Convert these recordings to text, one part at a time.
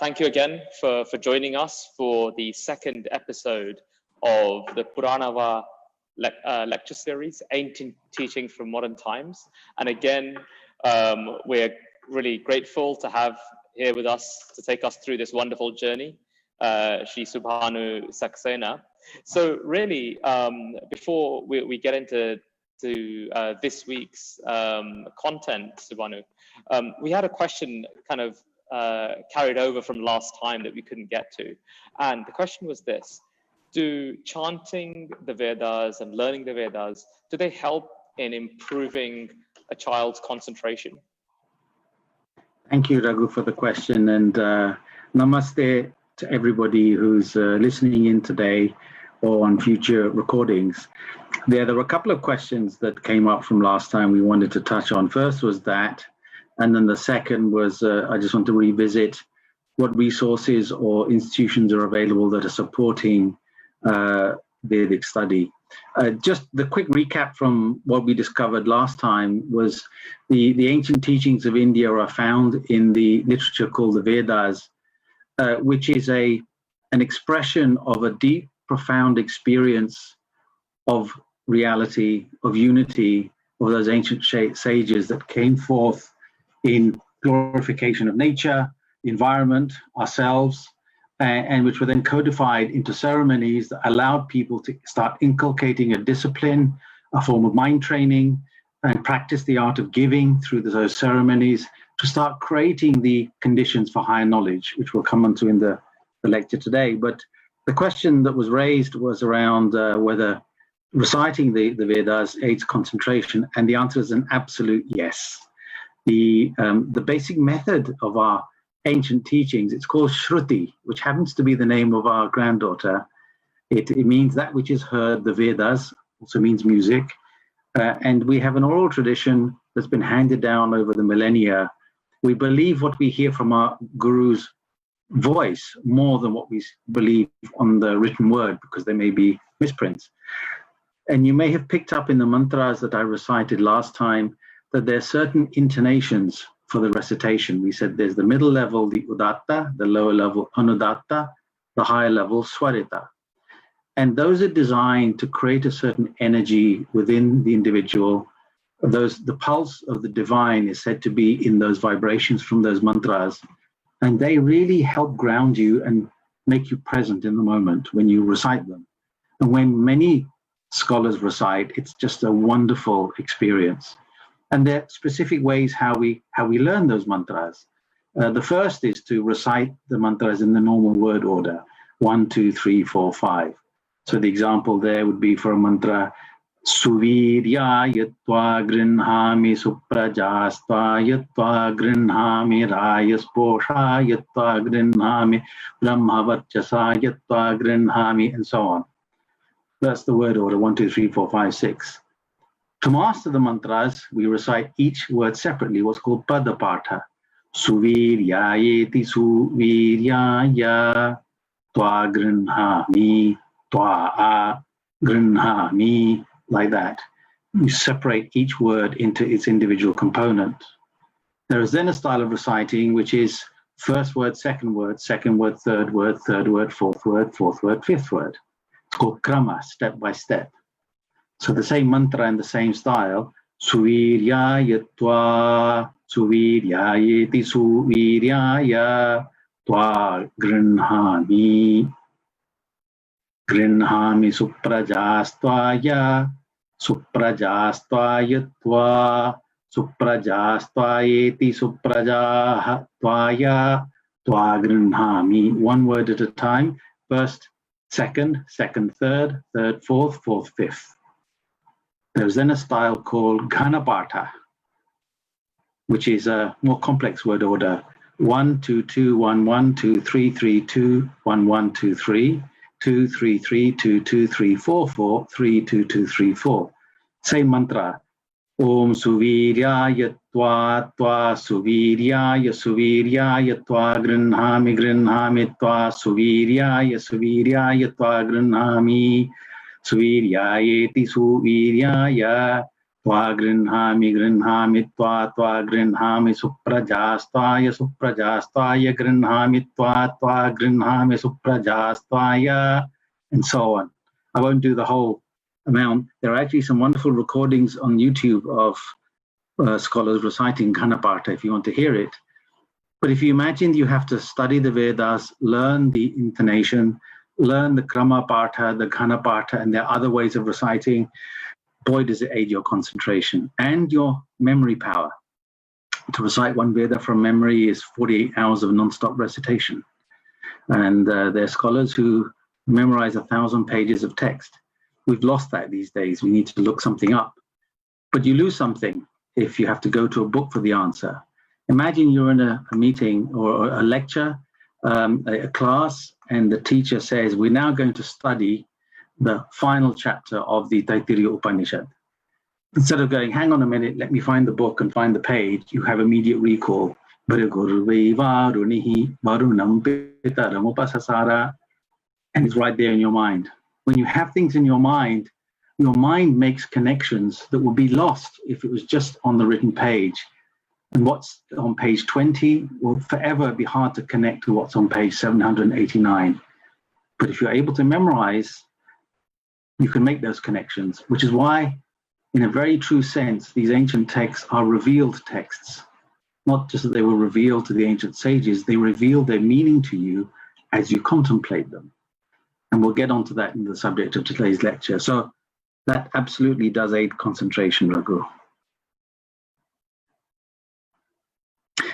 Thank you again for joining us for the second episode of the PURÂ lecture series, Ancient Teachings from Modern Times. And again, we're really grateful to have here with us to take us through this wonderful journey, Shri Subhanu Saxena. So really, before we get into this week's content, Subhanu, we had a question kind of carried over from last time that we couldn't get to. And the question was this: do chanting the Vedas and learning the Vedas, do they help in improving a child's concentration? Thank you, Raghu, for the question, and namaste to everybody who's listening in today or on future recordings. There were a couple of questions that came up from last time we wanted to touch on. First was that, and then the second was I just want to revisit what resources or institutions are available that are supporting Vedic study. Just the quick recap from what we discovered last time was the ancient teachings of India are found in the literature called the Vedas, which is an expression of a deep, profound experience of reality, of unity, of those ancient sages that came forth in glorification of nature, the environment, ourselves, and which were then codified into ceremonies that allowed people to start inculcating a discipline, a form of mind training, and practice the art of giving through those ceremonies to start creating the conditions for higher knowledge, which we'll come onto in the lecture today. But the question that was raised was around whether reciting the Vedas aids concentration, and the answer is an absolute yes. The basic method of our ancient teachings, it's called Shruti, which happens to be the name of our granddaughter. It means that which is heard. The Vedas also means music. And we have an oral tradition that's been handed down over the millennia. We believe what we hear from our guru's voice more than what we believe on the written word, because there may be misprints. And you may have picked up in the mantras that I recited last time that there are certain intonations for the recitation. We said there's the middle level, the udatta, the lower level, anudatta, the higher level, swarita. And those are designed to create a certain energy within the individual. The pulse of the divine is said to be in those vibrations from those mantras. And they really help ground you and make you present in the moment when you recite them. And when many scholars recite, it's just a wonderful experience. And there are specific ways how we learn those mantras. The first is to recite the mantras in the normal word order: 1, 2, 3, 4, 5. So the example there would be for a mantra: Suvirya yatva grinhami suprajastva yatva grinhami rayasposha yatva grinhami brahmavarchasa yatva grinhami, and so on. That's the word order: 1, 2, 3, 4, 5, 6. To master the mantras, we recite each word separately, what's called padapatha. Suviryayeti suviryaya tva grinhami tva grinhami, like that. You separate each word into its individual component. There is then a style of reciting which is first word, second word, third word, fourth word, fifth word. It's called krama, step by step. So the same mantra and the same style: Suviryayatva, Suviryayeti Suviryaya, Tva Grinhami, Grinhami Suprajastvaya, Suprajastvayatva, Suprajastvayeti Suprajahatvaya, Tva Grinhami. One word at a time: first, second, third, fourth, fifth. There's then a style called Ghanapatha, which is a more complex word order: 1, 2, 2, 1, 1, 2, 3, 3, 2, 1, 1, 2, 3, 2, 3, 3, 2, 2, 3, 4, 4, 3, 2, 2, 3, 4. Same mantra: Om Suviryaya Tva Tva Suviryaya Suviryaya Tva Grinhami Grinhami Tva Suviryaya Suviryaya Tva Grinhami Suviryayeti Suviryaya grinhami grinhami tva grinhami suprajastvaya suprajastvaya grinhami tva grinhami suprajastvaya, and so on. I won't do the whole amount. There are actually some wonderful recordings on YouTube of scholars reciting Ghanapata if you want to hear it. But if you imagine you have to study the Vedas, learn the intonation, learn the Kramapata, the Ghanapata, and there are other ways of reciting, boy, does it aid your concentration and your memory power. To recite one Veda from memory is 48 hours of non-stop recitation. And there are scholars who memorize 1,000 pages of text. We've lost that these days. We need to look something up. But you lose something if you have to go to a book for the answer. Imagine you're in a meeting or a lecture, a class, and the teacher says, we're now going to study the final chapter of the Taittiriya Upanishad. Instead of going, hang on a minute, let me find the book and find the page, you have immediate recall. And it's right there in your mind. When you have things in your mind makes connections that would be lost if it was just on the written page. And what's on page 20 will forever be hard to connect to what's on page 789. But if you're able to memorize, you can make those connections, which is why, in a very true sense, these ancient texts are revealed texts. Not just that they were revealed to the ancient sages, they reveal their meaning to you as you contemplate them. And we'll get onto that in the subject of today's lecture. So that absolutely does aid concentration, Raghu.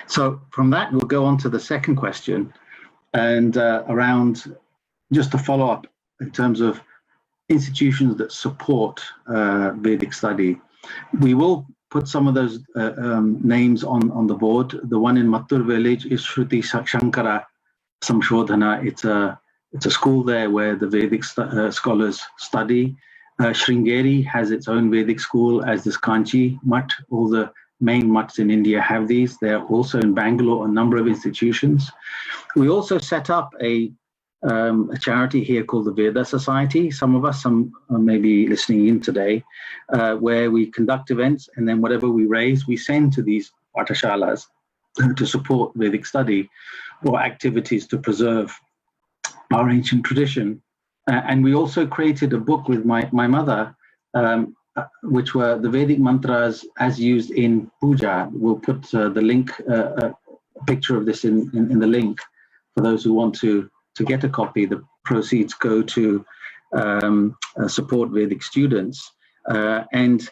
So from that, we'll go on to the second question, and around just to follow up in terms of institutions that support Vedic study. We will put some of those names on the board. The one in Mattur village is Shruti Shankara Samshodhana. It's a school there where the Vedic scholars study. Sringeri has its own Vedic school, as does Kanchi Mutt. All the main mutts in India have these. They're also in Bangalore, a number of institutions. We also set up a charity here called the Veda Society. Some may be listening in today, where we conduct events, and then whatever we raise, we send to these pathashalas to support Vedic study or activities to preserve our ancient tradition. And we also created a book with my mother, which were the Vedic mantras as used in puja. We'll put the link, a picture of this in the link for those who want to get a copy. The proceeds go to support Vedic students. And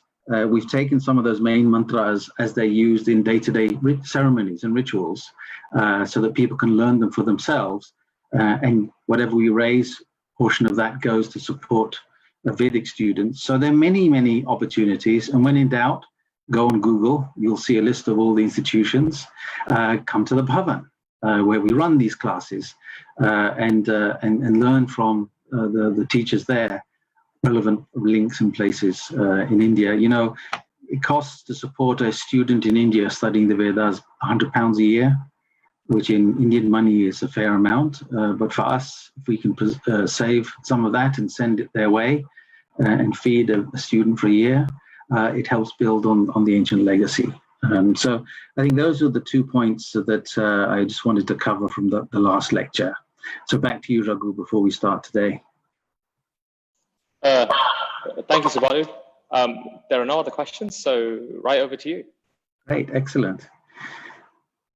we've taken some of those main mantras as they're used in day-to-day ceremonies and rituals, so that people can learn them for themselves. And whatever we raise, portion of that goes to support Vedic students. So there are many, many opportunities. And when in doubt, go on Google. You'll see a list of all the institutions. Come to the Bhavan, where we run these classes, and learn from the teachers there, relevant links and places in India. You know, it costs to support a student in India studying the Vedas £100 a year, which in Indian money is a fair amount. But for us, if we can save some of that and send it their way and feed a student for a year, it helps build on the ancient legacy. So I think those are the 2 points that I just wanted to cover from the last lecture. So back to you, Raghu, before we start today. Thank you, Subhanu. There are no other questions, so right over to you. Great, excellent.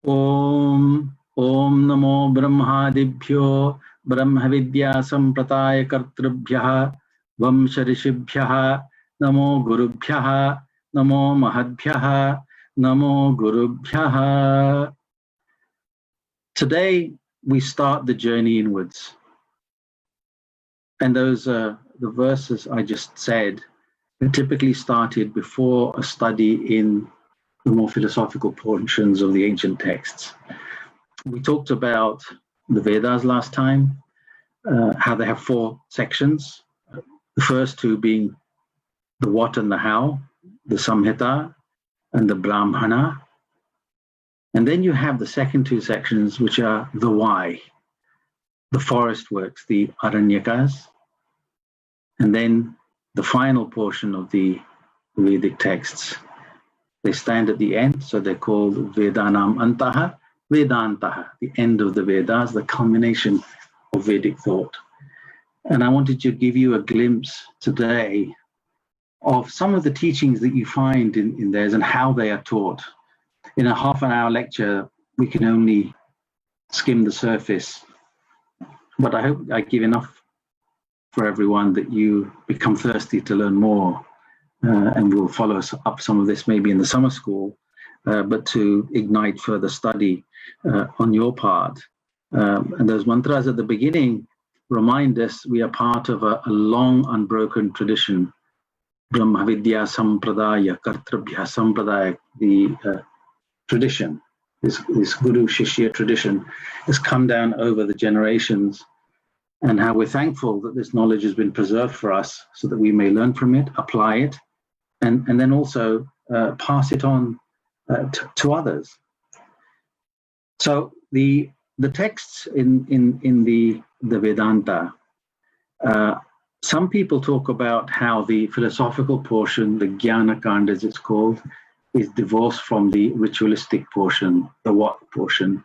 Om Namo Brahmadibhyo Brahmavidya Samprataya Kartrubhyaha Vamsharishibhyaha Namo Gurubhyaha Namo Mahadbhyaha Namo Gurubhyaha. Today we start the journey inwards. And those the verses I just said are typically started before a study in the more philosophical portions of the ancient texts. We talked about the Vedas last time, how they have 4 sections. The first 2 being the what and the how, the Samhita and the Brahmana. And then you have the second 2 sections, which are the why, the forest works, the Aranyakas. And then the final portion of the Vedic texts. They stand at the end, so they're called Vedanam Antaha, Vedantaha, the end of the Vedas, the culmination of Vedic thought. And I wanted to give you a glimpse today of some of the teachings that you find in theirs and how they are taught. In a half-an-hour lecture, we can only skim the surface, but I hope I give enough for everyone that you become thirsty to learn more, and we'll follow up some of this maybe in the summer school, but to ignite further study on your part. And those mantras at the beginning remind us we are part of a long unbroken tradition. Brahma Vidya Sampradaya, Kartrabhya Sampradaya, the tradition, this Guru Shishya tradition has come down over the generations, and how we're thankful that this knowledge has been preserved for us so that we may learn from it, apply it, and then also pass it on to others. So the texts in the Vedanta, some people talk about how the philosophical portion, the Jnana Kanda as it's called, is divorced from the ritualistic portion, the what portion,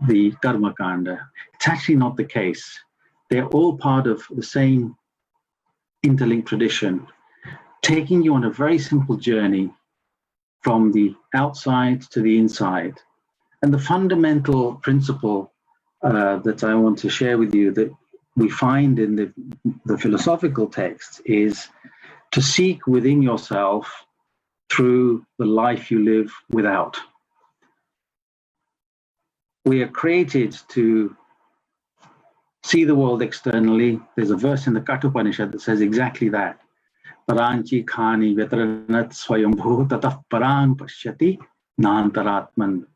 the Karma Kanda. It's actually not the case. They're all part of the same interlinked tradition, taking you on a very simple journey from the outside to the inside. And the fundamental principle that I want to share with you that we find in the philosophical text is to seek within yourself through the life you live without. We are created to see the world externally. There's a verse in the Kathopanishad that says exactly that. Paranchi khani vetranat swayambhu tatah parang pashyati nantaratman.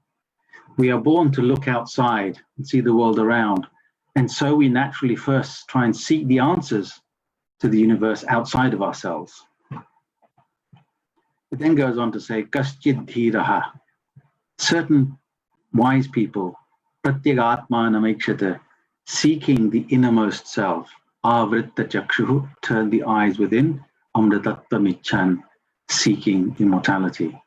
We are born to look outside and see the world around. And so we naturally first try and seek the answers to the universe outside of ourselves. It then goes on to say, Kaschid dhiraha, certain wise people, pratyagatmanamekshata, seeking the innermost self, avritta chakshuhu, turn the eyes within, amritattva-michan, seeking immortality.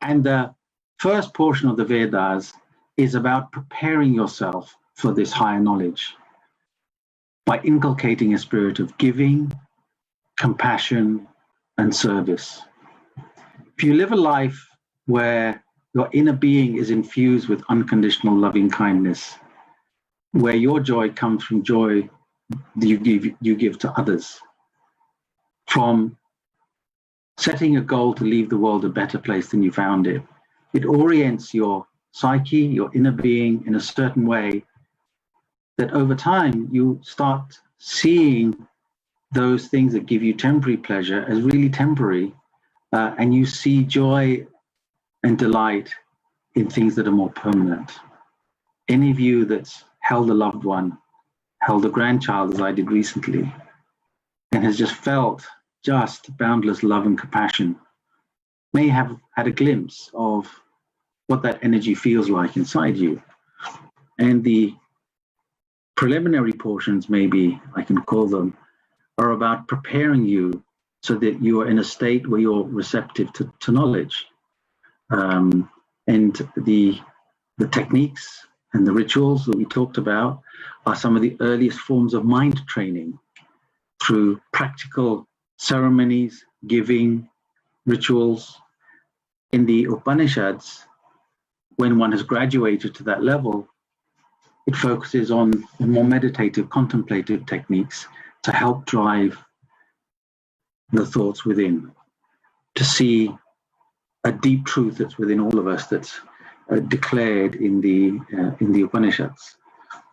And the first portion of the Vedas is about preparing yourself for this higher knowledge by inculcating a spirit of giving, compassion, and service. If you live a life where your inner being is infused with unconditional loving kindness, where your joy comes from joy you give to others, from setting a goal to leave the world a better place than you found it, it orients your psyche, your inner being in a certain way that over time you start seeing those things that give you temporary pleasure as really temporary, and you see joy and delight in things that are more permanent. Any of you that's held a loved one, held a grandchild as I did recently, and has just felt just boundless love and compassion, may have had a glimpse of what that energy feels like inside you. And the preliminary portions, maybe I can call them, are about preparing you so that you are in a state where you're receptive to knowledge. And the techniques and the rituals that we talked about are some of the earliest forms of mind training through practical ceremonies, giving, rituals. In the Upanishads, when one has graduated to that level, it focuses on the more meditative, contemplative techniques to help drive the thoughts within, to see a deep truth that's within all of us that's declared in the Upanishads.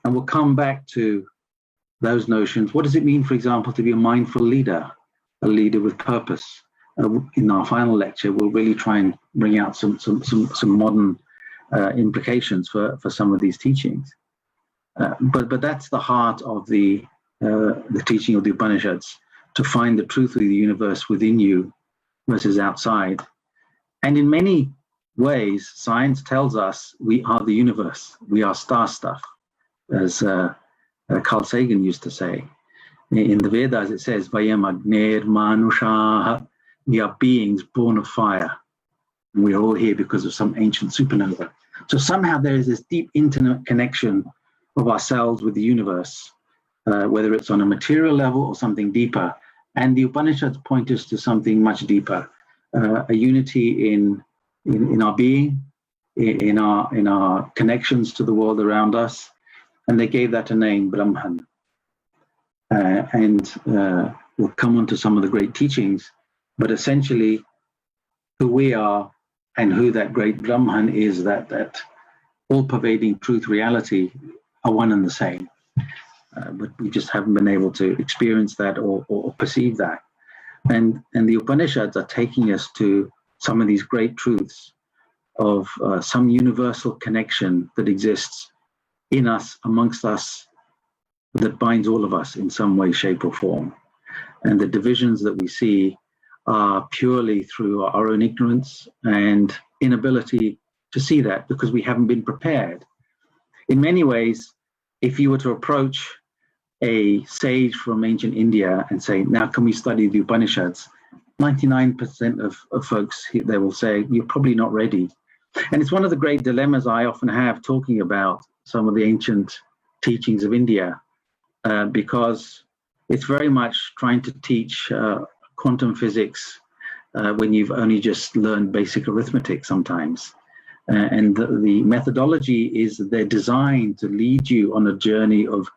And we'll come back to those notions. What does it mean, for example, to be a mindful leader, a leader with purpose? In our final lecture, we'll really try and bring out some modern implications for some of these teachings. But that's the heart of the teaching of the Upanishads, to find the truth of the universe within you versus outside. And in many ways, science tells us we are the universe. We are star stuff, as Carl Sagan used to say. In the Vedas, it says, Vayam agner manushaha we are beings born of fire. And we're all here because of some ancient supernova. So somehow there is this deep intimate connection of ourselves with the universe, whether it's on a material level or something deeper. And the Upanishads point us to something much deeper, a unity in our being, in our connections to the world around us. And they gave that a name, Brahman. We'll come on to some of the great teachings, but essentially who we are and who that great Brahman is, that all-pervading truth reality, are one and the same. But we just haven't been able to experience that or perceive that. And the Upanishads are taking us to some of these great truths of some universal connection that exists in us, amongst us, that binds all of us in some way, shape, or form. And the divisions that we see are purely through our own ignorance and inability to see that because we haven't been prepared. In many ways, if you were to approach a sage from ancient India and say, now can we study the Upanishads? 99% of folks, they will say, you're probably not ready. And it's one of the great dilemmas I often have talking about some of the ancient teachings of India, because it's very much trying to teach quantum physics when you've only just learned basic arithmetic sometimes. And the methodology is they're designed to lead you on a journey of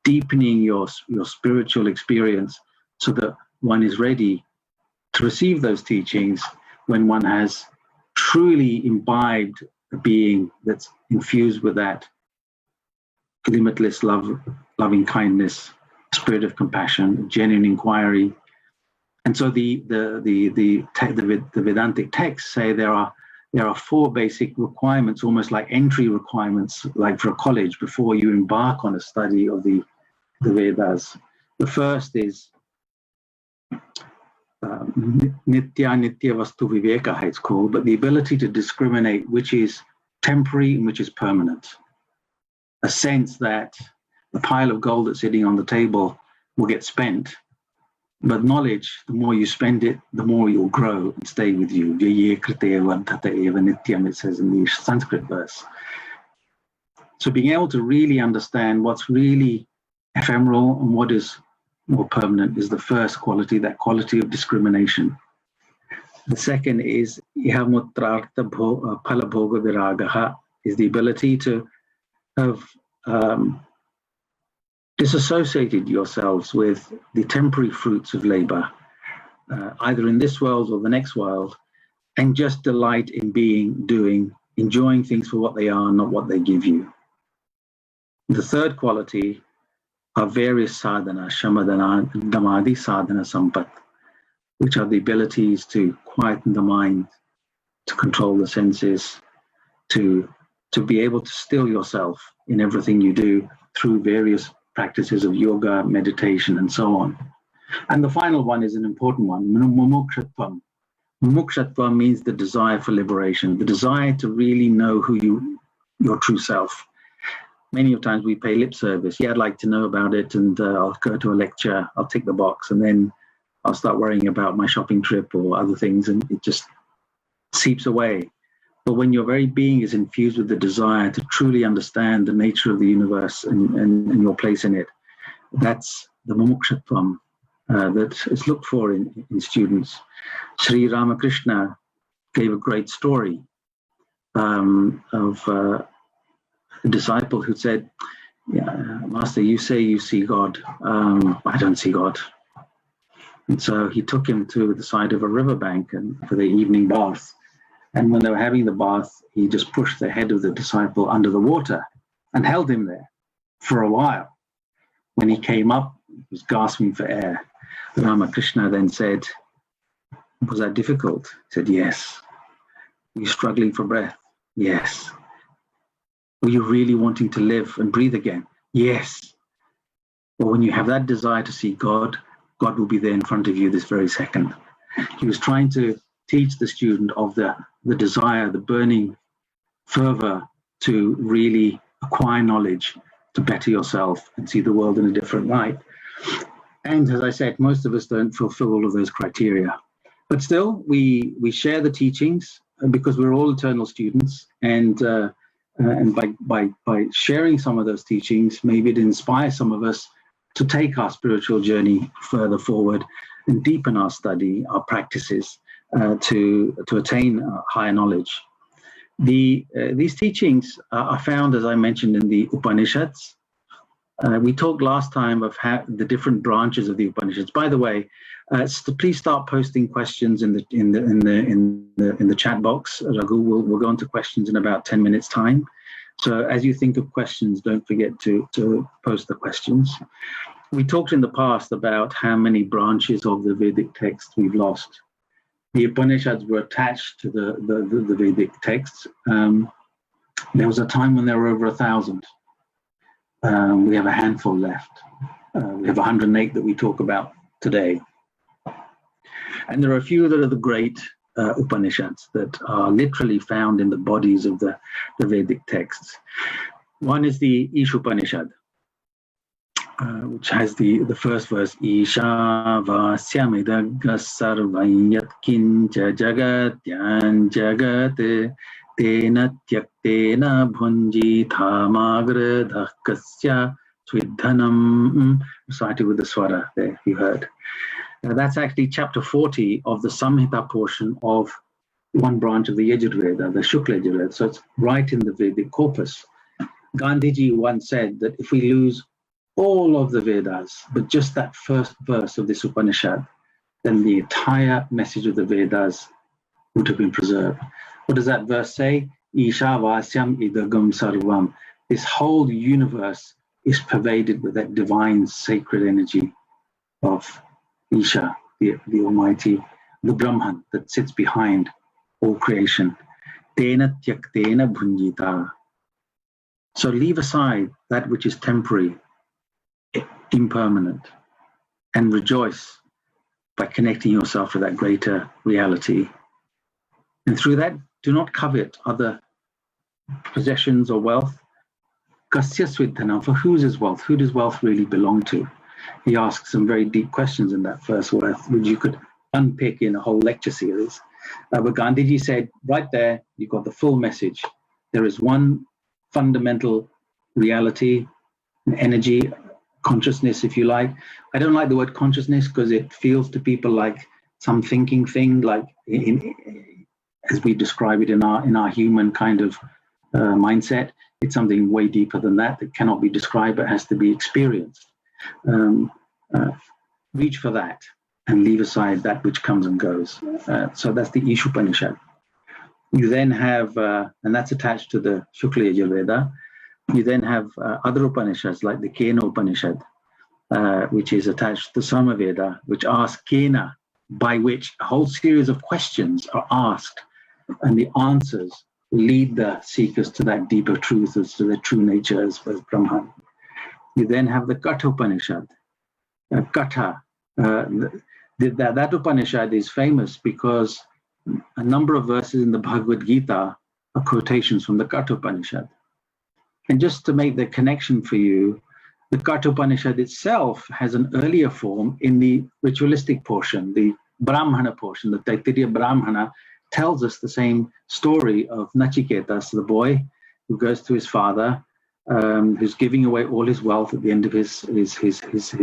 deepening your spiritual experience so that one is ready to receive those teachings when one has truly imbibed a being that's infused with that limitless love, loving kindness, spirit of compassion, genuine inquiry. And so the Vedantic texts say there are 4 basic requirements, almost like entry requirements, like for a college, before you embark on a study of the Vedas. The first is Nitya Vastu Viveka, it's called, but the ability to discriminate which is temporary and which is permanent. A sense that the pile of gold that's sitting on the table will get spent, but knowledge, the more you spend it, the more you'll grow and stay with you. It says in the Sanskrit verse. So being able to really understand what's really ephemeral and what is more permanent is the first quality, that quality of discrimination. The second is Ihamutrartha Phala Bhoga Viragaha, is the ability to have disassociated yourselves with the temporary fruits of labor, either in this world or the next world, and just delight in being, doing, enjoying things for what they are, not what they give you. The third quality are various sadhana, shamadana, damadi sadhana sampat, which are the abilities to quieten the mind, to control the senses, to be able to still yourself in everything you do through various practices of yoga, meditation, and so on. And the final one is an important one, mumukshatvam. Mumukshatvam means the desire for liberation, the desire to really know who your true self. Many of times we pay lip service. Yeah, I'd like to know about it, and I'll go to a lecture, I'll tick the box, and then I'll start worrying about my shopping trip or other things, and it just seeps away. But when your very being is infused with the desire to truly understand the nature of the universe and your place in it, that's the mumukshatvam that is looked for in students. Sri Ramakrishna gave a great story of a disciple who said, yeah, Master, you say you see God. I don't see God. And so he took him to the side of a riverbank and for the evening bath. And when they were having the bath, he just pushed the head of the disciple under the water and held him there for a while. When he came up, he was gasping for air. Ramakrishna then said, was that difficult? He said, yes. Were you struggling for breath? Yes. Were you really wanting to live and breathe again? Yes. But when you have that desire to see God, God will be there in front of you this very second. He was trying to teach the student of the desire, the burning fervor to really acquire knowledge, to better yourself and see the world in a different light. And as I said, most of us don't fulfill all of those criteria. But still, we share the teachings because we're all eternal students, and by sharing some of those teachings, maybe it inspires some of us to take our spiritual journey further forward and deepen our study, our practices to attain higher knowledge. These teachings are found, as I mentioned, in the Upanishads. We talked last time of how the different branches of the Upanishads. By the way, please start posting questions in the chat box. Raghu, we'll go on to questions in about 10 minutes time. So as you think of questions, don't forget to post the questions. We talked in the past about how many branches of the Vedic text we've lost. The Upanishads were attached to the Vedic texts. There was a time when there were over 1,000. We have a handful left. We have 108 that we talk about today. And there are a few that are the great Upanishads that are literally found in the bodies of the Vedic texts. One is the Isha Upanishad, which has the first verse, Isha vasyamidagga sarvayat kincha jagatyan jagat tena tyaktena bhunji thamagradha kasya swidhanam. Recited with the Swara there, you heard. That's actually chapter 40 of the Samhita portion of one branch of the Yajurveda, the Shukla Yajurveda. So it's right in the Vedic corpus. Gandhiji once said that if we lose all of the Vedas, but just that first verse of this Upanishad, then the entire message of the Vedas would have been preserved. What does that verse say? Isha vasyam idagam sarvam. This whole universe is pervaded with that divine sacred energy of Isha, the Almighty, the Brahman that sits behind all creation. Tena tyaktena bhunjita. So leave aside that which is temporary, impermanent, and rejoice by connecting yourself to that greater reality. And through that, do not covet other possessions or wealth. Kasya swidhanam, for whose is wealth? Who does wealth really belong to? He asks some very deep questions in that first verse, which you could unpick in a whole lecture series. But Gandhiji said, right there, you've got the full message. There is one fundamental reality, an energy, consciousness, if you like. I don't like the word consciousness because it feels to people like some thinking thing, like as we describe it in our human kind of mindset. It's something way deeper than that cannot be described but has to be experienced. Reach for that and leave aside that which comes and goes. So that's the Isha Upanishad. You then have, and that's attached to the Shukla Yajurveda. You then have other Upanishads like the Kena Upanishad, which is attached to the Samaveda, which asks Kena, by which a whole series of questions are asked, and the answers lead the seekers to that deeper truth as to the true nature as Brahman. You then have the Katha Upanishad. Katha, that Upanishad is famous because a number of verses in the Bhagavad Gita are quotations from the Katha Upanishad. And just to make the connection for you, the Katha Upanishad itself has an earlier form in the ritualistic portion, the Brahmana portion. The Taittiriya Brahmana tells us the same story of Nachiketas, the boy who goes to his father, who's giving away all his wealth at the end of his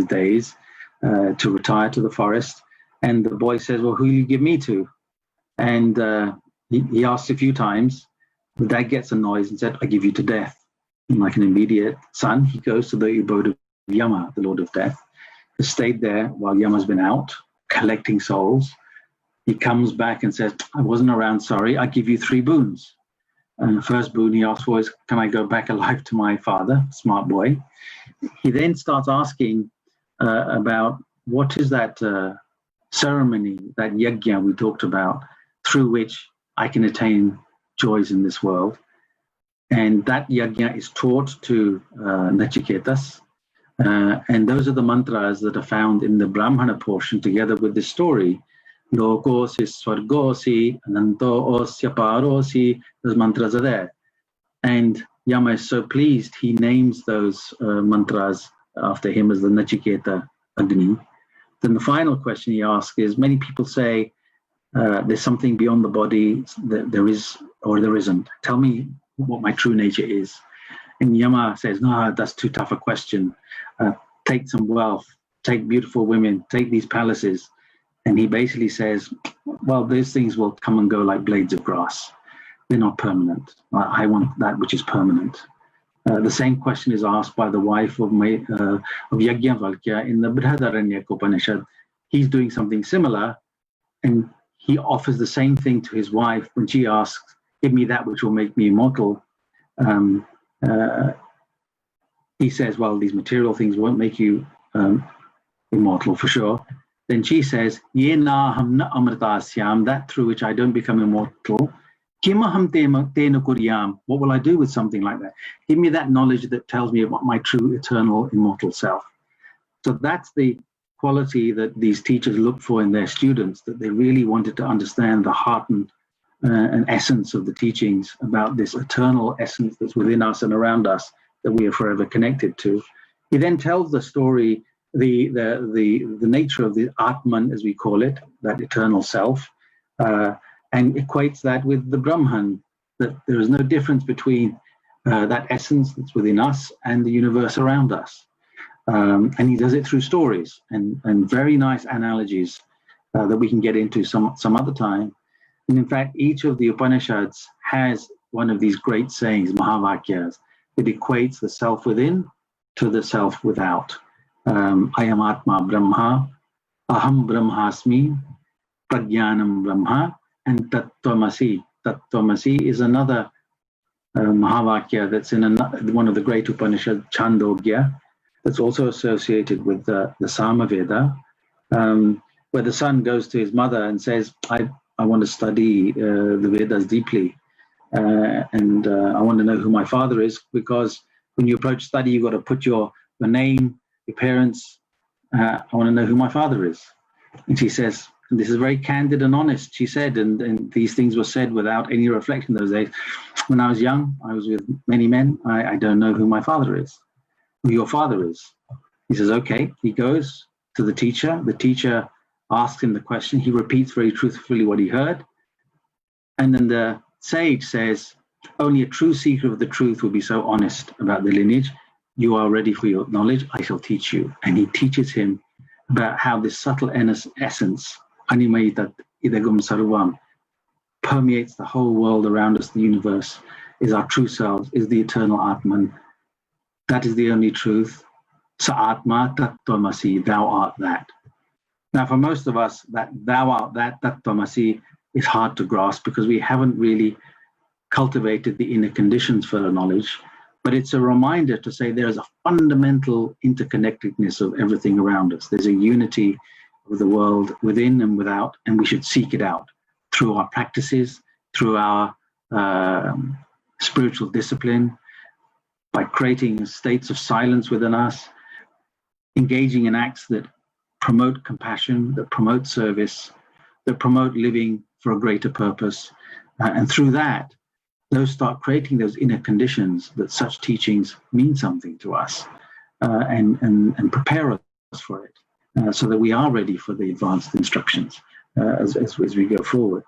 days to retire to the forest. And the boy says, well, who will you give me to? And he asks a few times. The dad gets annoyed and said, I give you to death. And like an immediate son, he goes to the abode of Yama, the Lord of Death, who stayed there while Yama's been out collecting souls. He comes back and says, I wasn't around, sorry, I give you 3 boons. And the first boon he asks for is, can I go back alive to my father? Smart boy. He then starts asking about what is that ceremony, that yajna we talked about, through which I can attain joys in this world. And that yajna is taught to Nachiketas. And those are the mantras that are found in the Brahmana portion together with the story. Lokosi, Swargosi, Ananto Osya Parosi, those mantras are there. And Yama is so pleased, he names those mantras after him as the Nachiketa Agni. Then the final question he asks is, many people say, there's something beyond the body, that there is or there isn't. Tell me what my true nature is. And Yama says, no, that's too tough a question. Take some wealth, take beautiful women, take these palaces. And he basically says, well, those things will come and go like blades of grass. They're not permanent. I want that which is permanent. The same question is asked by the wife of Yajnavalkya in the Brihadaranyaka Upanishad. He's doing something similar, and he offers the same thing to his wife when she asks, give me that which will make me immortal. He says, well, these material things won't make you immortal for sure. Then she says, Ye na ham na amritasyam, that through which I don't become immortal. Kimaham tena kuryam, what will I do with something like that? Give me that knowledge that tells me about my true, eternal, immortal self. So that's the quality that these teachers look for in their students, that they really wanted to understand the heart and essence of the teachings about this eternal essence that's within us and around us that we are forever connected to. He then tells the story, the nature of the Atman, as we call it, that eternal self, and equates that with the Brahman, that there is no difference between that essence that's within us and the universe around us. And he does it through stories and very nice analogies that we can get into some other time. And in fact, each of the Upanishads has one of these great sayings, Mahavakyas, that equates the self within to the self without. Ayam Atma Brahma, Aham Brahmasmi, Prajnanam Brahma, and Tattvamasi. Tattvamasi is another Mahavakya that's in one of the great Upanishads, Chandogya, that's also associated with the Samaveda, where the son goes to his mother and says, I want to study the Vedas deeply, and I want to know who my father is, because when you approach study, you've got to put your name, your parents. I want to know who my father is. And she says, and this is very candid and honest, she said, and these things were said without any reflection those days. When I was young, I was with many men. I don't know who my father is, who your father is. He says, okay. He goes to the teacher. The teacher asks him the question. He repeats very truthfully what he heard. And then the sage says, only a true seeker of the truth will be so honest about the lineage. You are ready for your knowledge. I shall teach you. And he teaches him about how this subtle essence, animaitat idagum sarvam, permeates the whole world around us, the universe, is our true selves, is the eternal Atman. That is the only truth. Sa Atma tattvamasi, thou art that. Now, for most of us, that thou art that, tattvamasi, is hard to grasp because we haven't really cultivated the inner conditions for the knowledge. But it's a reminder to say there is a fundamental interconnectedness of everything around us. There's a unity of the world within and without, and we should seek it out through our practices, through our spiritual discipline, by creating states of silence within us, engaging in acts that promote compassion, that promote service, that promote living for a greater purpose. And through that, those start creating those inner conditions that such teachings mean something to us and prepare us for it, so that we are ready for the advanced instructions as we go forward.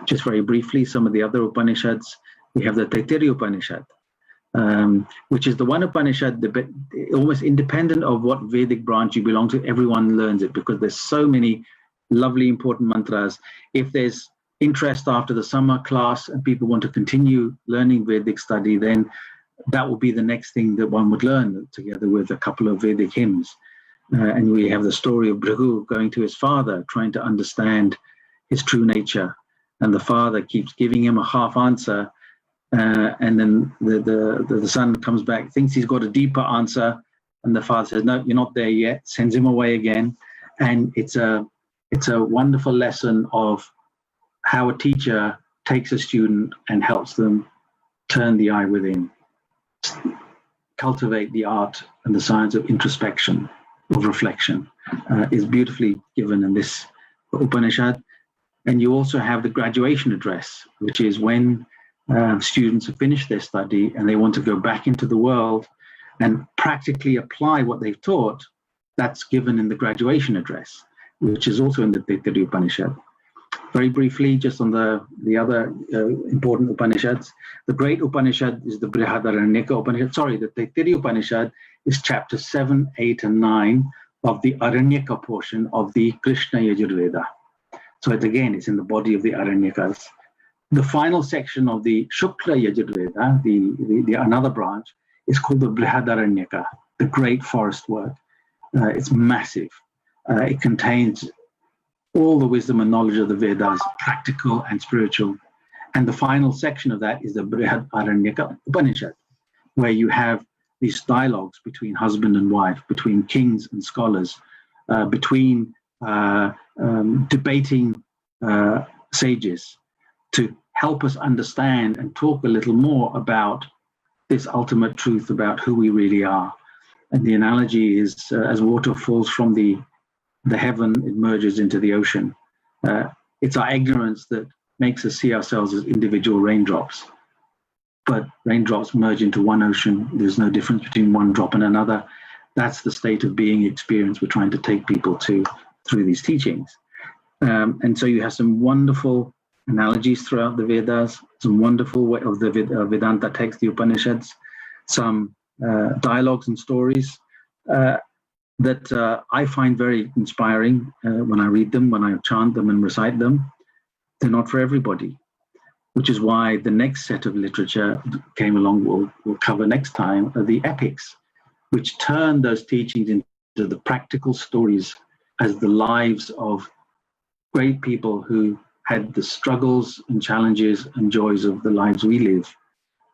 Just very briefly, some of the other Upanishads. We have the Taittiriya Upanishad, which is the one Upanishad, almost independent of what Vedic branch you belong to. Everyone learns it because there's so many lovely, important mantras. If there's interest after the summer class and people want to continue learning Vedic study, then that will be the next thing that one would learn, together with a couple of Vedic hymns. And we have the story of Bhrigu going to his father, trying to understand his true nature. And the father keeps giving him a half answer. And then the son comes back, thinks he's got a deeper answer. And the father says, no, you're not there yet, sends him away again. And it's a wonderful lesson of how a teacher takes a student and helps them turn the eye within, cultivate the art and the science of introspection, of reflection, is beautifully given in this Upanishad. And you also have the graduation address, which is when students have finished their study and they want to go back into the world and practically apply what they've taught. That's given in the graduation address, which is also in the Taittiriya Upanishad. Very briefly, just on the other important Upanishads, the great Upanishad is the Brihadaranyaka Upanishad. Sorry, the Taittiriya Upanishad is chapter 7, 8, and 9 of the Aranyaka portion of the Krishna Yajurveda. So it's in the body of the Aranyakas. The final section of the Shukla Yajurveda, the another branch, is called the Brihadaranyaka, the great forest work. It's massive. It contains all the wisdom and knowledge of the Vedas, practical and spiritual. And the final section of that is the Brihadaranyaka Upanishad, where you have these dialogues between husband and wife, between kings and scholars, between debating sages, to help us understand and talk a little more about this ultimate truth about who we really are. And the analogy is as water falls from the heaven, it merges into the ocean. It's our ignorance that makes us see ourselves as individual raindrops. But raindrops merge into one ocean. There's no difference between one drop and another. That's the state of being experience we're trying to take people to through these teachings. And so you have some wonderful analogies throughout the Vedas, some wonderful way of the Vedanta text, the Upanishads, some dialogues and stories that I find very inspiring when I read them, when I chant them and recite them. They're not for everybody, which is why the next set of literature came along, we'll cover next time, are the epics, which turn those teachings into the practical stories as the lives of great people who had the struggles and challenges and joys of the lives we live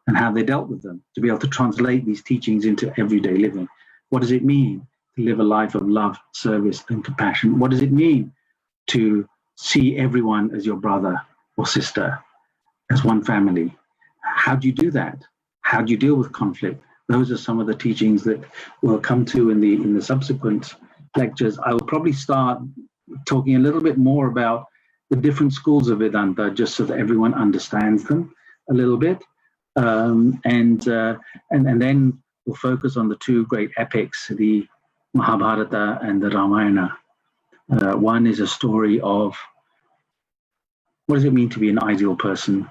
and how they dealt with them, to be able to translate these teachings into everyday living. What does it mean to live a life of love, service, and compassion? What does it mean to see everyone as your brother or sister, as one family? How do you do that? How do you deal with conflict? Those are some of the teachings that we'll come to in the subsequent lectures. I will probably start talking a little bit more about the different schools of Vedanta, just so that everyone understands them a little bit. And then we'll focus on the two great epics, the Mahabharata and the Ramayana. One is a story of what does it mean to be an ideal person,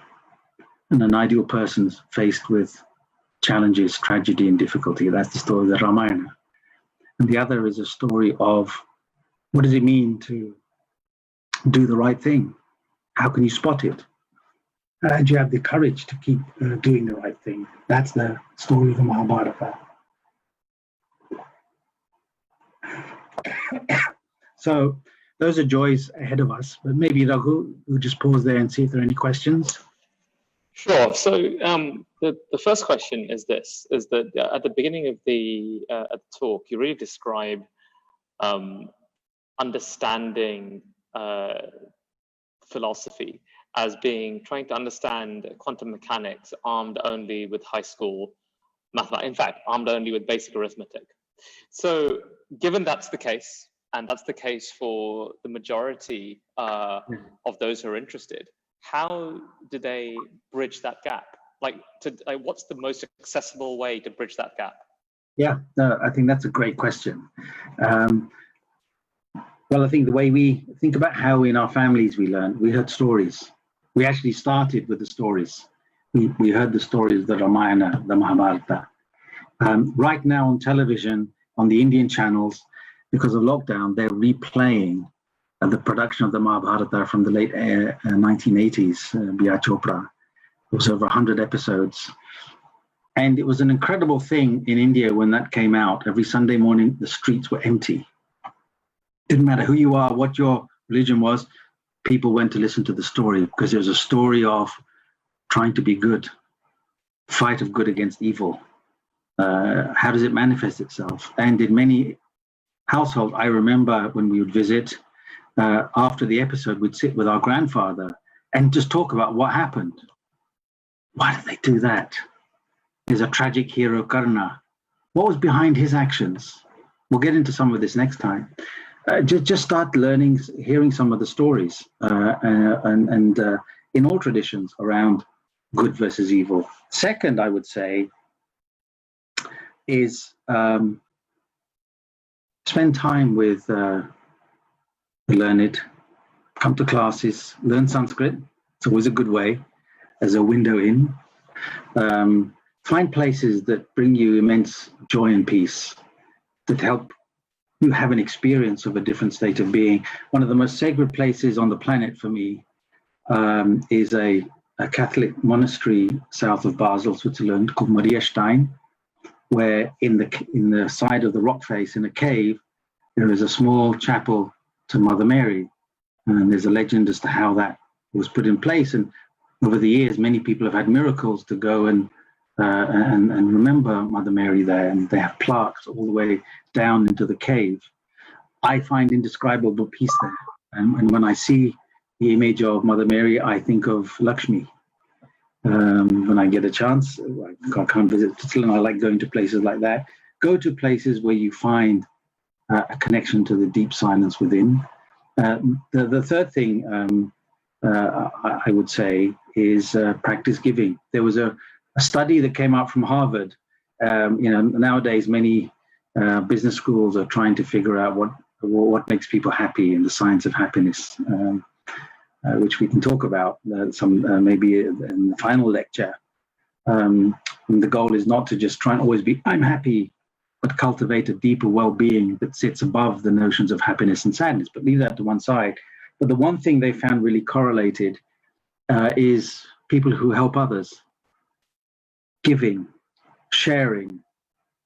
and an ideal person's faced with challenges, tragedy, and difficulty. That's the story of the Ramayana. And the other is a story of what does it mean to do the right thing? How can you spot it? And you have the courage to keep doing the right thing. That's the story of the Mahabharata. So those are joys ahead of us. But maybe, Raghu, we'll just pause there and see if there are any questions. Sure. So the first question is this, is that at the beginning of the talk, you really describe understanding philosophy as being trying to understand quantum mechanics armed only with high school mathematics, in fact, armed only with basic arithmetic. So given that's the case, and that's the case for the majority of those who are interested, how do they bridge that gap? What's the most accessible way to bridge that gap? Yeah, no, I think that's a great question. Well, I think the way we think about how in our families we learn, we heard stories. We actually started with the stories. We heard the stories, the Ramayana, the Mahabharata. Right now on television, on the Indian channels, because of lockdown, they're replaying the production of the Mahabharata from the late 1980s, B.R. Chopra. It was over 100 episodes. And it was an incredible thing in India when that came out. Every Sunday morning, the streets were empty. Didn't matter who you are, what your religion was, people went to listen to the story because it was a story of trying to be good, fight of good against evil. How does it manifest itself? And in many households, I remember when we would visit, after the episode, we'd sit with our grandfather and just talk about what happened. Why did they do that? There's a tragic hero, Karna. What was behind his actions? We'll get into some of this next time. Just start learning, hearing some of the stories, and in all traditions around good versus evil. Second, I would say, is spend time with the learned, come to classes, learn Sanskrit. It's always a good way as a window in. Find places that bring you immense joy and peace, that help you have an experience of a different state of being. One of the most sacred places on the planet for me is a Catholic monastery south of Basel, Switzerland, called Mariastein, where in the side of the rock face in a cave, there is a small chapel to Mother Mary. And there's a legend as to how that was put in place. And over the years, many people have had miracles to go and remember Mother Mary there. And they have plaques all the way down into the cave. I find indescribable peace there. And when I see the image of Mother Mary, I think of Lakshmi. When I get a chance, I can't visit Switzerland. I like going to places like that. Go to places where you find a connection to the deep silence within. The third thing I would say is practice giving. There was a study that came out from Harvard. Nowadays many business schools are trying to figure out what makes people happy and the science of happiness, which we can talk about maybe in the final lecture. And the goal is not to just try and always be I'm happy, but cultivate a deeper well-being that sits above the notions of happiness and sadness, but leave that to one side. But the one thing they found really correlated is people who help others, giving, sharing,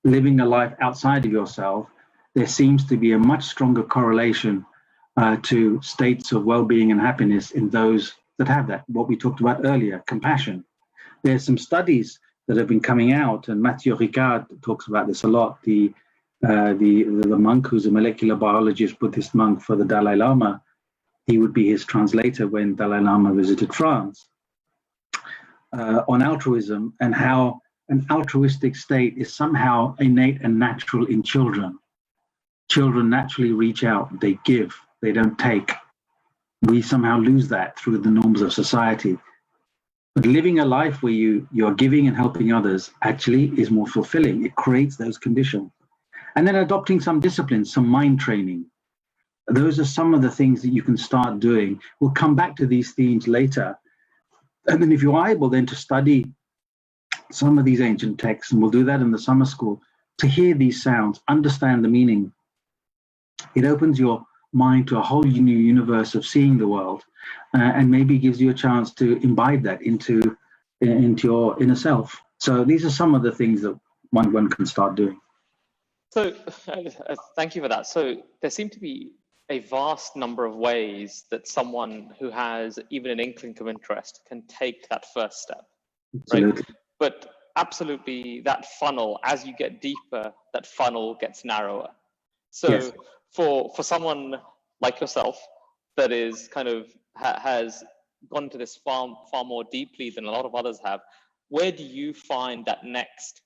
living a life outside of yourself. There seems to be a much stronger correlation to states of well-being and happiness in those that have that, what we talked about earlier, compassion. There's some studies that have been coming out, and Mattur talks about this a lot. The monk who's a molecular biologist, Buddhist monk for the Dalai Lama, he would be his translator when Dalai Lama visited France, on altruism and how an altruistic state is somehow innate and natural in children. Children naturally reach out, they give, they don't take. We somehow lose that through the norms of society. But living a life where you're giving and helping others actually is more fulfilling. It creates those conditions. And then adopting some disciplines, some mind training. Those are some of the things that you can start doing. We'll come back to these themes later. And then if you're able then to study some of these ancient texts, and we'll do that in the summer school, to hear these sounds, understand the meaning, it opens your mind to a whole new universe of seeing the world, and maybe gives you a chance to imbibe that into your inner self. So these are some of the things that one can start doing. So thank you for that. So there seem to be a vast number of ways that someone who has even an inkling of interest can take that first step. Absolutely. Right? But absolutely, that funnel, as you get deeper, that funnel gets narrower. So yes. For someone like yourself that is kind of has gone to this far more deeply than a lot of others have, where do you find that next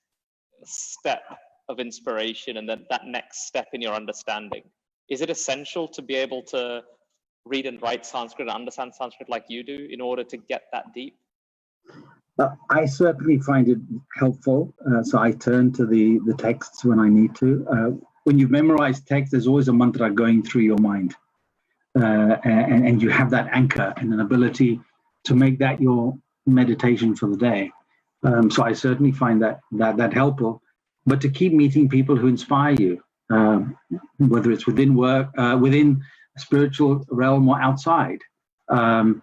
step of inspiration and that next step in your understanding? Is it essential to be able to read and write Sanskrit and understand Sanskrit like you do in order to get that deep? I certainly find it helpful. So I turn to the texts when I need to. When you've memorized text, there's always a mantra going through your mind. And you have that anchor and an ability to make that your meditation for the day. So I certainly find that helpful. But to keep meeting people who inspire you, whether it's within work, within a spiritual realm or outside. The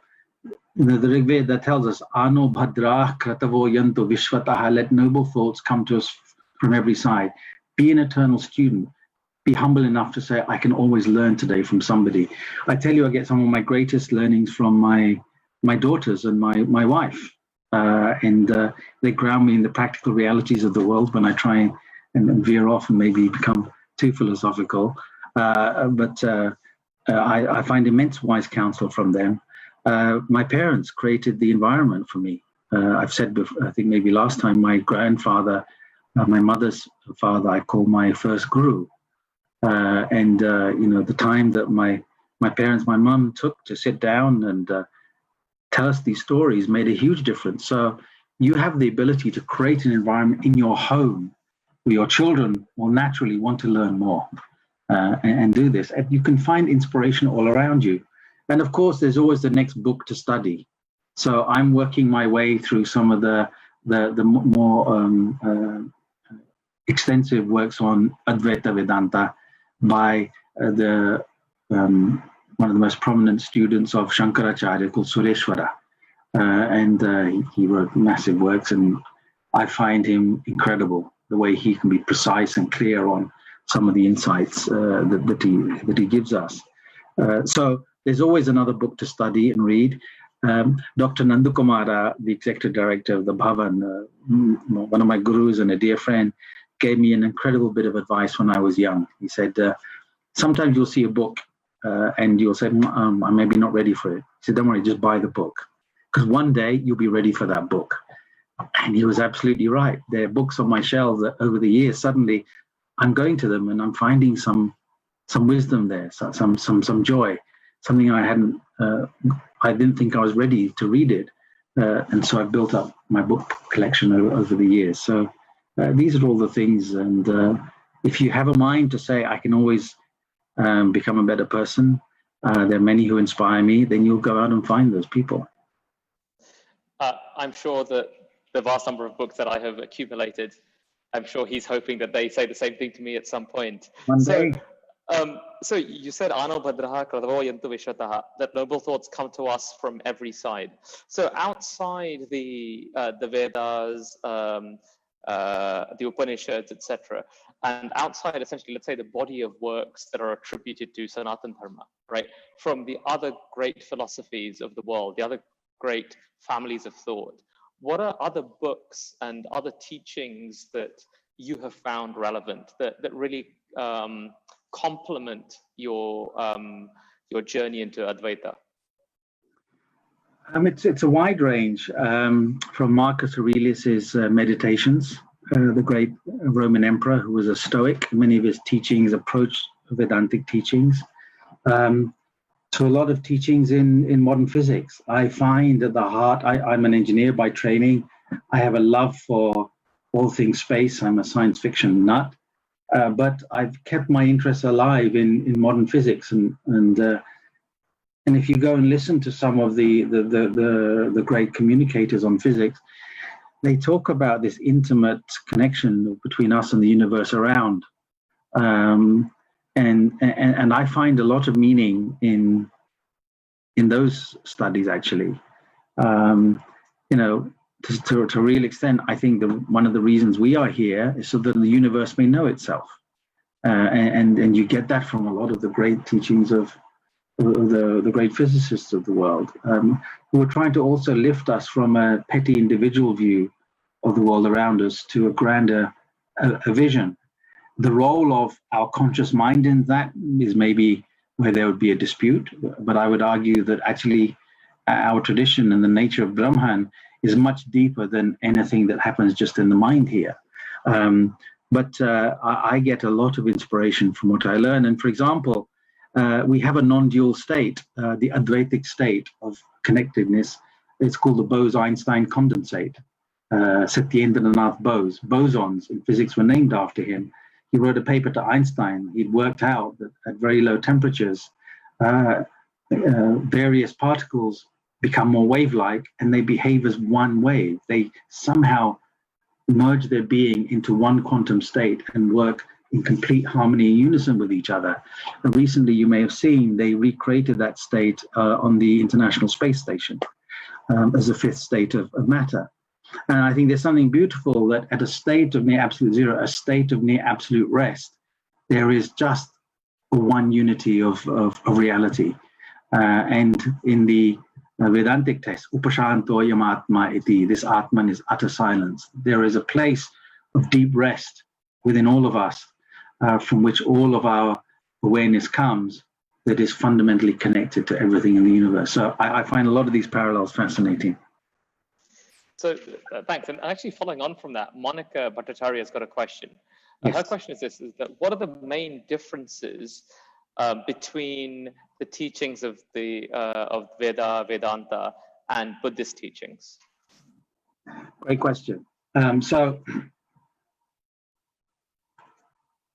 Rig Veda tells us, Ano Bhadra Kratavo Yanto Vishvataha, let noble thoughts come to us from every side. Be an eternal student. Be humble enough to say, I can always learn today from somebody. I tell you, I get some of my greatest learnings from my daughters and my wife. And they ground me in the practical realities of the world when I try and veer off and maybe become too philosophical. But I find immense wise counsel from them. My parents created the environment for me. I've said before, I think maybe last time, my grandfather, my mother's father, I call my first guru. The time that my parents, my mum took to sit down and tell us these stories made a huge difference. So you have the ability to create an environment in your home where your children will naturally want to learn more and do this. And you can find inspiration all around you. And of course, there's always the next book to study. So I'm working my way through some of the more extensive works on Advaita Vedanta by one of the most prominent students of Shankaracharya called Sureshwara. He wrote massive works, and I find him incredible, the way he can be precise and clear on some of the insights that he gives us. So there's always another book to study and read. Dr. Nandakumara, the executive director of the Bhavan, one of my gurus and a dear friend, gave me an incredible bit of advice when I was young. He said, sometimes you'll see a book and you'll say, I'm maybe not ready for it. He said, don't worry, just buy the book, because one day you'll be ready for that book. And he was absolutely right. There are books on my shelves that over the years, suddenly I'm going to them and I'm finding some wisdom there, some joy, something I didn't think I was ready to read it. And so I built up my book collection over the years. So these are all the things. And if you have a mind to say, I can always become a better person, there are many who inspire me, then you'll go out and find those people. I'm sure that the vast number of books that I have accumulated, I'm sure he's hoping that they say the same thing to me at some point. One day. So you said Ano Bhadraha Kradavo Yantu Vishataha, that noble thoughts come to us from every side. So outside the Vedas, the Upanishads, etc., and outside essentially, let's say, the body of works that are attributed to Sanatana Dharma, right? From the other great philosophies of the world, the other great families of thought, what are other books and other teachings that you have found relevant that really complement your journey into Advaita? It's a wide range, from Marcus Aurelius's Meditations, the great Roman emperor who was a Stoic. Many of his teachings approach Vedantic teachings, to a lot of teachings in modern physics. I find at the heart, I'm an engineer by training. I have a love for all things space. I'm a science fiction nut, but I've kept my interest alive in modern physics. And if you go and listen to some of the great communicators on physics, they talk about this intimate connection between us and the universe around. And I find a lot of meaning in those studies, actually. To a real extent, I think one of the reasons we are here is so that the universe may know itself. And you get that from a lot of the great teachings of the great physicists of the world, who are trying to also lift us from a petty individual view of the world around us to a grander a vision. The role of our conscious mind in that is maybe where there would be a dispute, but I would argue that actually our tradition and the nature of Brahman is much deeper than anything that happens just in the mind here. But I get a lot of inspiration from what I learn. And for example, we have a non-dual state, the Advaitic state of connectedness. It's called the Bose-Einstein condensate. Satyendranath Bose. Bosons in physics were named after him. He wrote a paper to Einstein. He'd worked out that at very low temperatures, various particles become more wave-like and they behave as one wave. They somehow merge their being into one quantum state and work in complete harmony and unison with each other. And recently, you may have seen, they recreated that state on the International Space Station as the fifth state of matter. And I think there's something beautiful that at a state of near absolute zero, a state of near absolute rest, there is just a one unity of reality. And in the Vedantic text, Upashantoyam Atma iti, this Atman is utter silence. There is a place of deep rest within all of us, from which all of our awareness comes, that is fundamentally connected to everything in the universe. So I find a lot of these parallels fascinating. So thanks. And actually following on from that, Monica Bhattacharya has got a question. Yes. Her question is this, is that what are the main differences between the teachings of Veda, Vedanta, and Buddhist teachings? Great question. So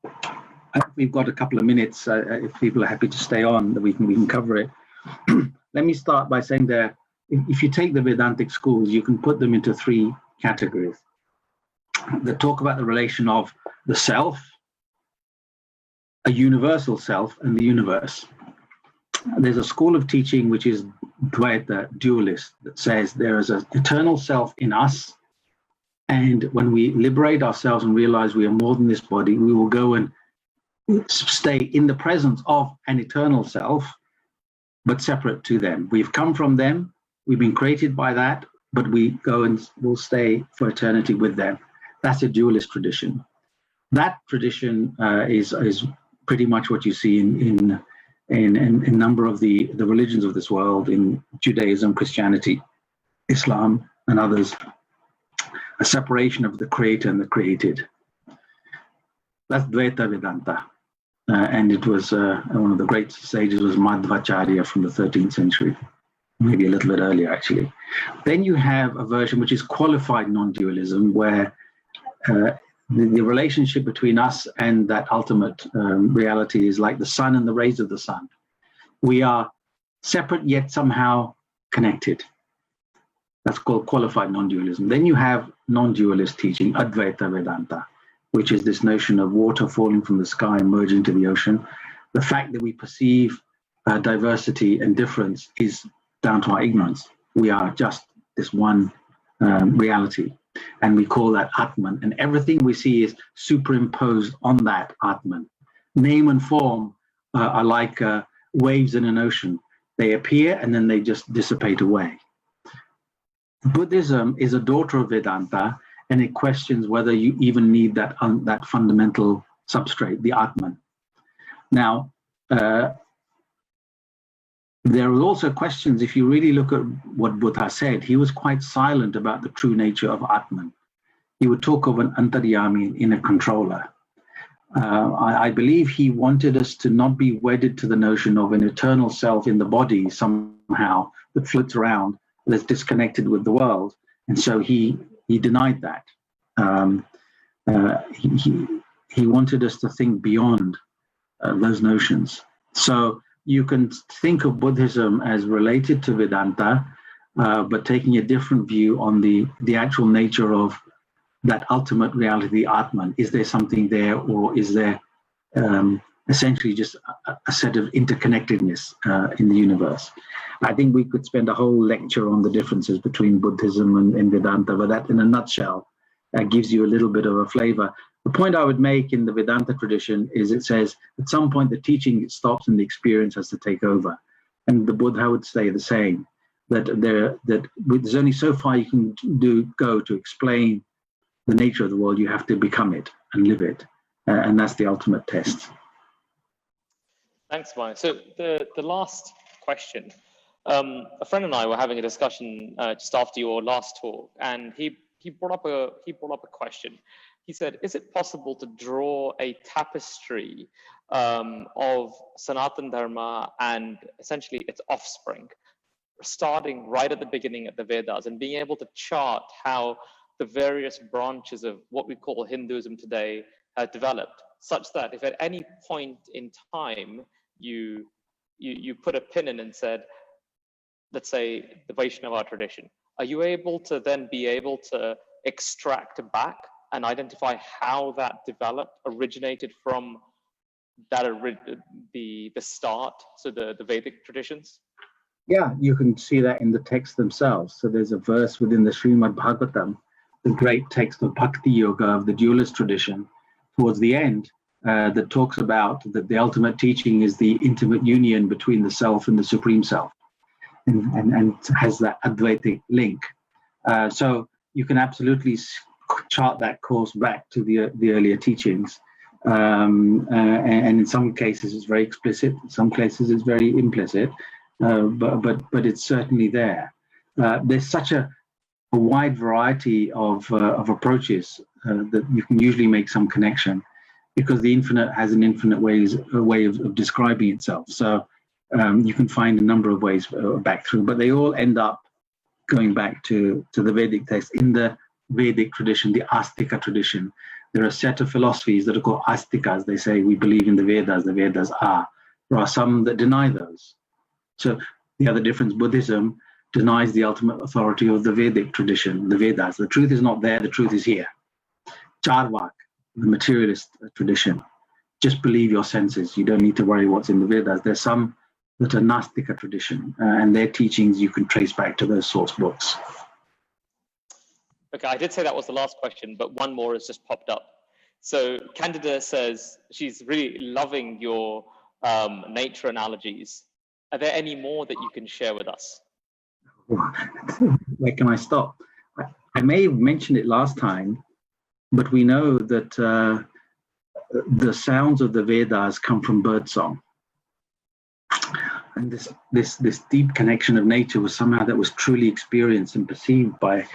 I think we've got a couple of minutes. If people are happy to stay on, we can cover it. Let me start by saying that if you take the Vedantic schools, you can put them into three categories that talk about the relation of the self, a universal self, and the universe. There's a school of teaching which is Dvaita, dualist, that says there is an eternal self in us, and when we liberate ourselves and realize we are more than this body, we will go and stay in the presence of an eternal self, but separate to them. We've come from them, we've been created by that, but we go and will stay for eternity with them. That's a dualist tradition. That tradition is pretty much what you see in a number of the religions of this world, in Judaism, Christianity, Islam, and others. A separation of the creator and the created. That's Dvaita Vedanta. And it was one of the great sages was Madhvacharya from the 13th century, maybe a little bit earlier actually. Then you have a version which is qualified non-dualism, where the relationship between us and that ultimate reality is like the sun and the rays of the sun. We are separate yet somehow connected. That's called qualified non-dualism. Then you have non-dualist teaching, Advaita Vedanta, which is this notion of water falling from the sky and merging into the ocean. The fact that we perceive diversity and difference is down to our ignorance. We are just this one reality, and we call that Atman, and everything we see is superimposed on that Atman. Name and form are like waves in an ocean. They appear and then they just dissipate away. Buddhism is a daughter of Vedanta, and it questions whether you even need that fundamental substrate, the Atman. Now, there are also questions. If you really look at what Buddha said, he was quite silent about the true nature of Atman. He would talk of an antaryami, an inner controller. I believe he wanted us to not be wedded to the notion of an eternal self in the body somehow that floats around, that's disconnected with the world. And so he denied that. He wanted us to think beyond those notions. So you can think of Buddhism as related to Vedanta, but taking a different view on the actual nature of that ultimate reality, the Atman. Is there something there, or is there essentially just a set of interconnectedness in the universe? I think we could spend a whole lecture on the differences between Buddhism and Vedanta, but that in a nutshell gives you a little bit of a flavor. The point I would make in the Vedanta tradition is it says at some point the teaching stops and the experience has to take over. And the Buddha would say the same, that there's only so far you can go to explain the nature of the world. You have to become it and live it. And that's the ultimate test. Thanks, Mike. So the last question, a friend and I were having a discussion just after your last talk, and he brought up a question. He said, is it possible to draw a tapestry of Sanatana Dharma and essentially its offspring, starting right at the beginning at the Vedas and being able to chart how the various branches of what we call Hinduism today have developed, such that if at any point in time you put a pin in and said, let's say the Vaishnava tradition, are you able to then be able to extract back and identify how that developed, originated from that the start, so the Vedic traditions? Yeah, you can see that in the texts themselves. So there's a verse within the Srimad Bhagavatam, the great text of Bhakti Yoga of the dualist tradition, towards the end, that talks about that the ultimate teaching is the intimate union between the self and the supreme self, and has that Advaitic link. So you can absolutely chart that course back to the earlier teachings, and in some cases it's very explicit, in some cases it's very implicit, but it's certainly there. There's such a wide variety of approaches that you can usually make some connection, because the infinite has an infinite way of describing itself. So you can find a number of ways back through, but they all end up going back to the Vedic text. In the Vedic tradition, the Astika tradition, there are a set of philosophies that are called Astikas. They say we believe in the Vedas are. There are some that deny those. So the other difference, Buddhism denies the ultimate authority of the Vedic tradition, the Vedas. The truth is not there, the truth is here. Charvak, the materialist tradition, just believe your senses. You don't need to worry what's in the Vedas. There's some that are Nastika tradition, and their teachings you can trace back to those source books. Okay, I did say that was the last question, but one more has just popped up. So Candida says she's really loving your nature analogies. Are there any more that you can share with us? Where can I stop? I may have mentioned it last time, but we know that the sounds of the Vedas come from birdsong. And this deep connection of nature was somehow that was truly experienced and perceived by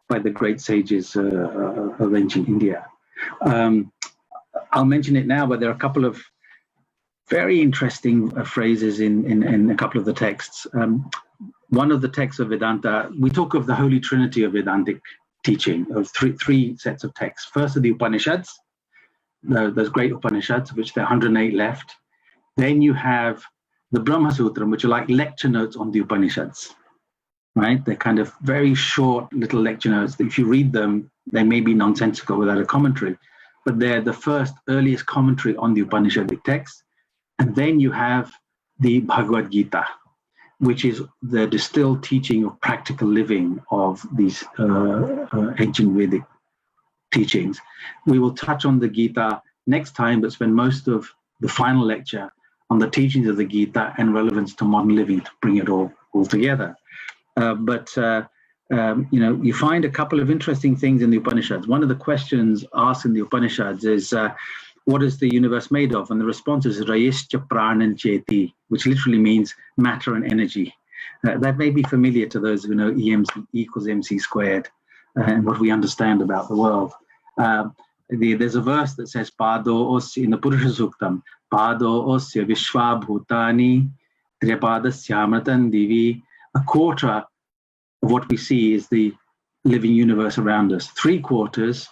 the great sages of ancient India. I'll mention it now, but there are a couple of very interesting phrases in a couple of the texts. One of the texts of Vedanta, we talk of the Holy Trinity of Vedantic teaching, of three sets of texts. First are the Upanishads, those great Upanishads, of which there are 108 left. Then you have the Brahma Sutram, which are like lecture notes on the Upanishads, right? They're kind of very short little lecture notes. If you read them, they may be nonsensical without a commentary, but they're the first earliest commentary on the Upanishadic text. And then you have the Bhagavad Gita, which is the distilled teaching of practical living of these ancient Vedic teachings. We will touch on the Gita next time, but spend most of the final lecture on the teachings of the Gita and relevance to modern living to bring it all together. You find a couple of interesting things in the Upanishads. One of the questions asked in the Upanishads is, what is the universe made of? And the response is Rayischa Pranan Cheti, which literally means matter and energy. That may be familiar to those who know EMC equals MC squared and what we understand about the world. There's a verse that says, Pado Osya, in the Purusha Suktam, Pado Osya Vishwa Bhutani Tripadasya Divi. A quarter of what we see is the living universe around us. 3/4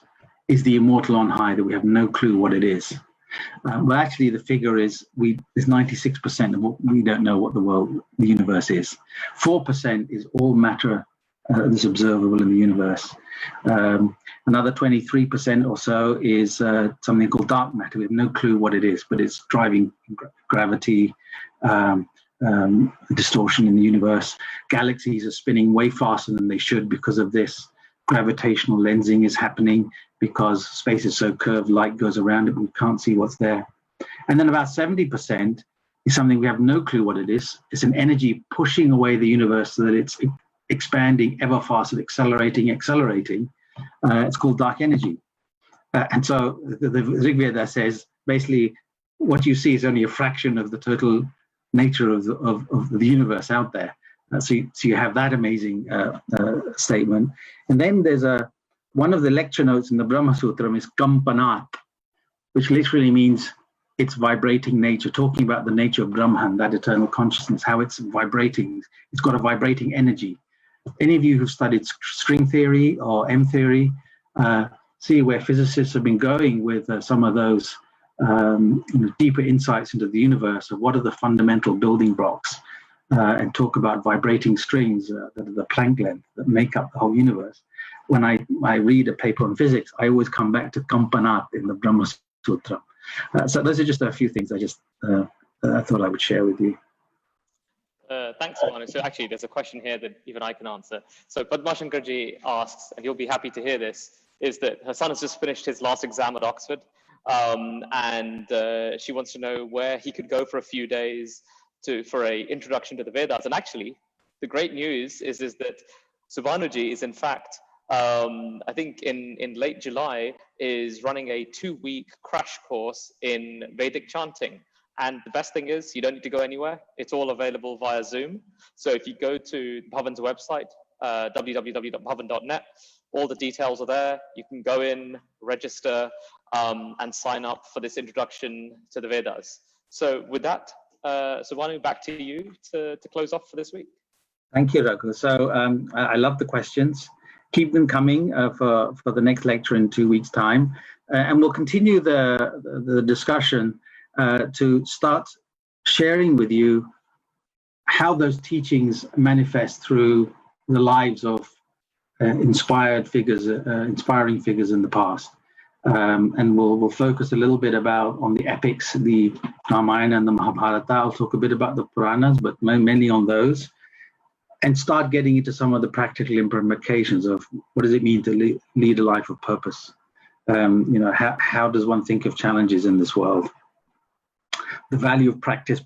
is the immortal on high that we have no clue what it is. But actually the figure is, there's 96% of what we don't know what the universe is. 4% is all matter that's observable in the universe. Another 23% or so is something called dark matter. We have no clue what it is, but it's driving gravity, distortion in the universe. Galaxies are spinning way faster than they should because of this. Gravitational lensing is happening because space is so curved, light goes around it, we can't see what's there. And then about 70% is something we have no clue what it is. It's an energy pushing away the universe so that it's expanding ever faster, accelerating. It's called dark energy. And so the Rig Veda says, basically, what you see is only a fraction of the total nature of the universe out there. So you have that amazing statement. And then there's one of the lecture notes in the Brahma Sutram is Kampanat, which literally means it's vibrating nature, talking about the nature of Brahman, that eternal consciousness, how it's vibrating. It's got a vibrating energy. Any of you who've studied string theory or M theory, see where physicists have been going with some of those deeper insights into the universe of what are the fundamental building blocks, and talk about vibrating strings that are the Planck length that make up the whole universe. When I read a paper on physics, I always come back to Kampanat in the Brahma Sutra. So those are just a few things I thought I would share with you. Thanks, Subhanu. So actually, there's a question here that even I can answer. So Padma Shankarji asks, and you'll be happy to hear this, is that her son has just finished his last exam at Oxford, and she wants to know where he could go for a few days for a introduction to the Vedas. And actually, the great news is that Subhanuji is in fact, I think in late July, is running a 2-week crash course in Vedic chanting. And the best thing is you don't need to go anywhere. It's all available via Zoom. So if you go to Bhavan's website, www.bhavan.net, all the details are there. You can go in, register, and sign up for this introduction to the Vedas. So with that, Subhanu, back to you to close off for this week. Thank you, Raghu. So I love the questions. Keep them coming for the next lecture in 2 weeks' time. And we'll continue the discussion to start sharing with you how those teachings manifest through the lives of inspiring figures in the past. And we'll focus a little bit on the epics, the Ramayana and the Mahabharata. I'll talk a bit about the Puranas, but mainly on those, and start getting into some of the practical implications of what does it mean to lead a life of purpose. How does one think of challenges in this world? The value of practice,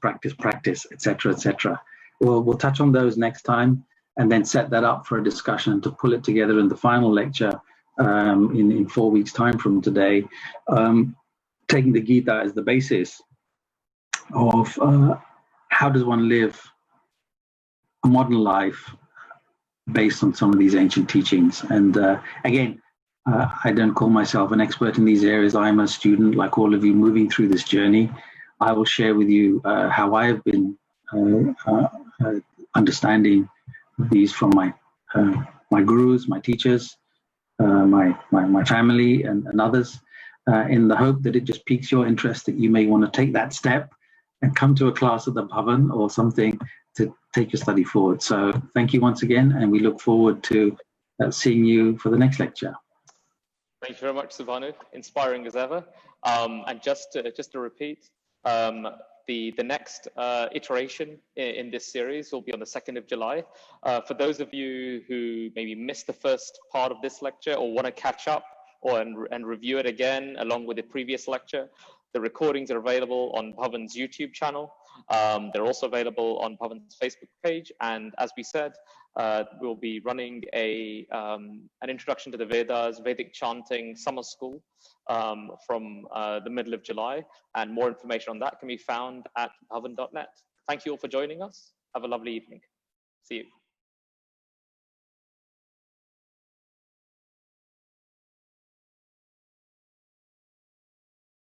etc., etc. We'll touch on those next time, and then set that up for a discussion to pull it together in the final lecture in 4 weeks' time from today, taking the Gita as the basis of how does one live a modern life based on some of these ancient teachings. And again, I don't call myself an expert in these areas. I'm a student like all of you moving through this journey. I will share with you how I have been understanding these from my gurus, my teachers, my family and others, in the hope that it just piques your interest, that you may want to take that step and come to a class at the Bhavan or something to take your study forward. So thank you once again, and we look forward to seeing you for the next lecture. Thank you very much, Subhanu. Inspiring as ever. And just to repeat, the next iteration in this series will be on the 2nd of July. For those of you who maybe missed the first part of this lecture or want to catch up and review it again along with the previous lecture, the recordings are available on Bhavan's YouTube channel. They're also available on Bhavan's Facebook page. And as we said, we'll be running an introduction to the Vedas, Vedic chanting summer school from the middle of July. And more information on that can be found at bhavan.net. Thank you all for joining us. Have a lovely evening. See you.